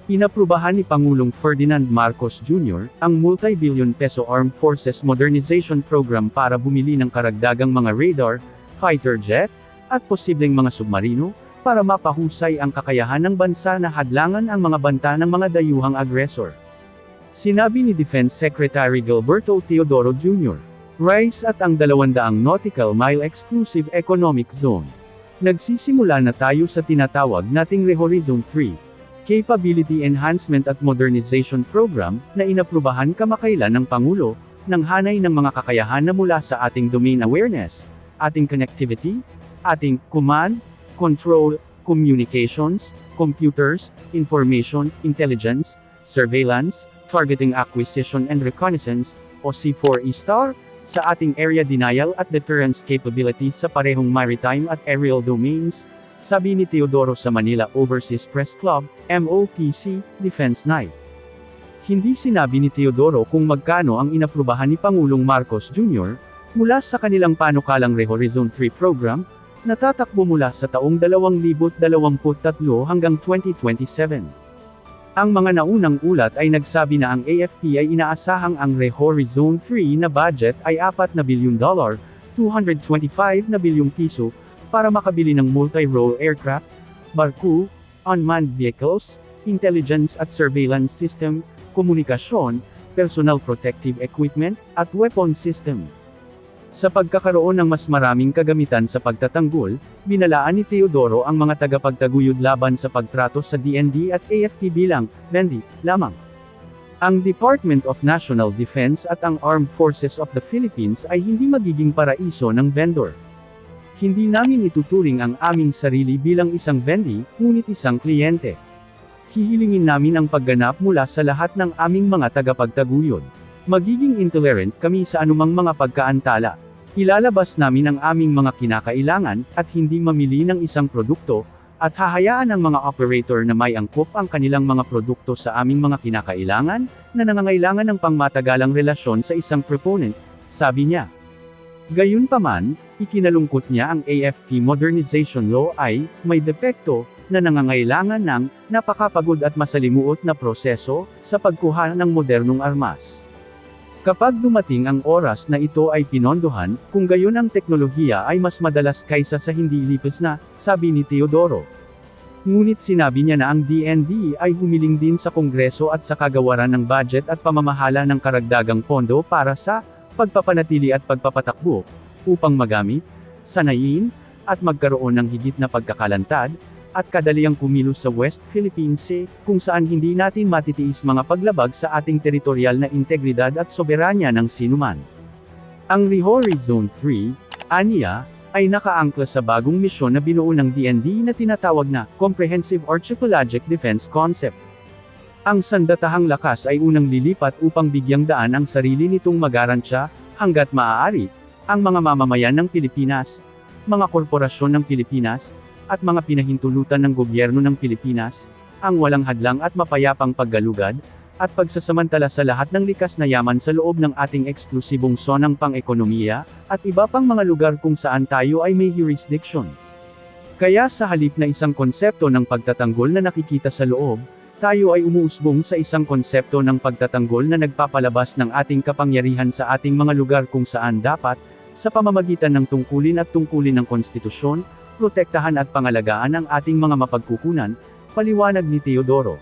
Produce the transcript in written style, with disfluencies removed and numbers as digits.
Inaprubahan ni Pangulong Ferdinand Marcos Jr. ang multi-billion peso Armed Forces Modernization Program para bumili ng karagdagang mga radar, fighter jet, at posibleng mga submarino, para mapahusay ang kakayahan ng bansa na hadlangan ang mga banta ng mga dayuhang agresor. Sinabi ni Defense Secretary Gilberto Teodoro Jr. RISE at ang 200 nautical mile exclusive economic zone. Nagsisimula na tayo sa tinatawag nating ReHorizon 3. Capability Enhancement at Modernization Program, na inaprubahan kamakailan ng Pangulo, ng hanay ng mga kakayahan na mula sa ating domain awareness, ating connectivity, ating command, control, communications, computers, information, intelligence, surveillance, targeting acquisition and reconnaissance, o C4E Star, sa ating area denial at deterrence capability sa parehong maritime at aerial domains, sabi ni Teodoro sa Manila Overseas Press Club, MOPC, Defense Night. Hindi sinabi ni Teodoro kung magkano ang inaprubahan ni Pangulong Marcos Jr. mula sa kanilang panukalang ReHorizon 3 program, na tatakbo mula sa taong 2023 hanggang 2027. Ang mga naunang ulat ay nagsabi na ang AFP ay inaasahang ang ReHorizon 3 na budget ay $4 na bilyon, 225 na bilyong piso, para makabili ng multi-role aircraft, barko, unmanned vehicles, intelligence at surveillance system, komunikasyon, personal protective equipment, at weapon system. Sa pagkakaroon ng mas maraming kagamitan sa pagtatanggol, binalaan ni Teodoro ang mga tagapagtaguyod laban sa pagtrato sa DND at AFP bilang "vendi" lamang. Ang Department of National Defense at ang Armed Forces of the Philippines ay hindi magiging paraiso ng vendor. Hindi namin ituturing ang aming sarili bilang isang vendi, ngunit isang kliyente. Hihilingin namin ang pagganap mula sa lahat ng aming mga tagapagtaguyod. Magiging intolerant kami sa anumang mga pagkaantala. Ilalabas namin ang aming mga kinakailangan, at hindi mamili ng isang produkto, at hahayaan ang mga operator na may angkop ang kanilang mga produkto sa aming mga kinakailangan, na nangangailangan ng pangmatagalang relasyon sa isang proponent, sabi niya. Gayunpaman, ikinalungkot niya ang AFP Modernization Law ay may depekto na nangangailangan ng napakapagod at masalimuot na proseso sa pagkuha ng modernong armas. Kapag dumating ang oras na ito ay pinondohan, kung gayon ang teknolohiya ay mas madalas kaysa sa hindi lipas na, sabi ni Teodoro. Ngunit sinabi niya na ang DND ay humiling din sa Kongreso at sa kagawaran ng budget at pamamahala ng karagdagang pondo para sa pagpapanatili at pagpapatakbo, upang magamit, sanayin, at magkaroon ng higit na pagkakalantad, at kadaliang kumilos sa West Philippine Sea, kung saan hindi natin matitiis mga paglabag sa ating teritorial na integridad at soberanya ng sinuman. Ang ReHorizon 3, aniya, ay nakaangkla sa bagong misyon na binuo ng DND na tinatawag na Comprehensive Archipelagic Defense Concept. Ang sandatahang lakas ay unang lilipat upang bigyang daan ang sarili nitong magarantya, hanggat maaari, ang mga mamamayan ng Pilipinas, mga korporasyon ng Pilipinas, at mga pinahintulutan ng gobyerno ng Pilipinas, ang walang hadlang at mapayapang paggalugad, at pagsasamantala sa lahat ng likas na yaman sa loob ng ating eksklusibong zonang pang-ekonomiya, at iba pang mga lugar kung saan tayo ay may jurisdiction. Kaya sa halip na isang konsepto ng pagtatanggol na nakikita sa loob, tayo ay umuusbong sa isang konsepto ng pagtatanggol na nagpapalabas ng ating kapangyarihan sa ating mga lugar kung saan dapat, sa pamamagitan ng tungkulin at tungkulin ng konstitusyon, protektahan at pangalagaan ang ating mga mapagkukunan, paliwanag ni Teodoro.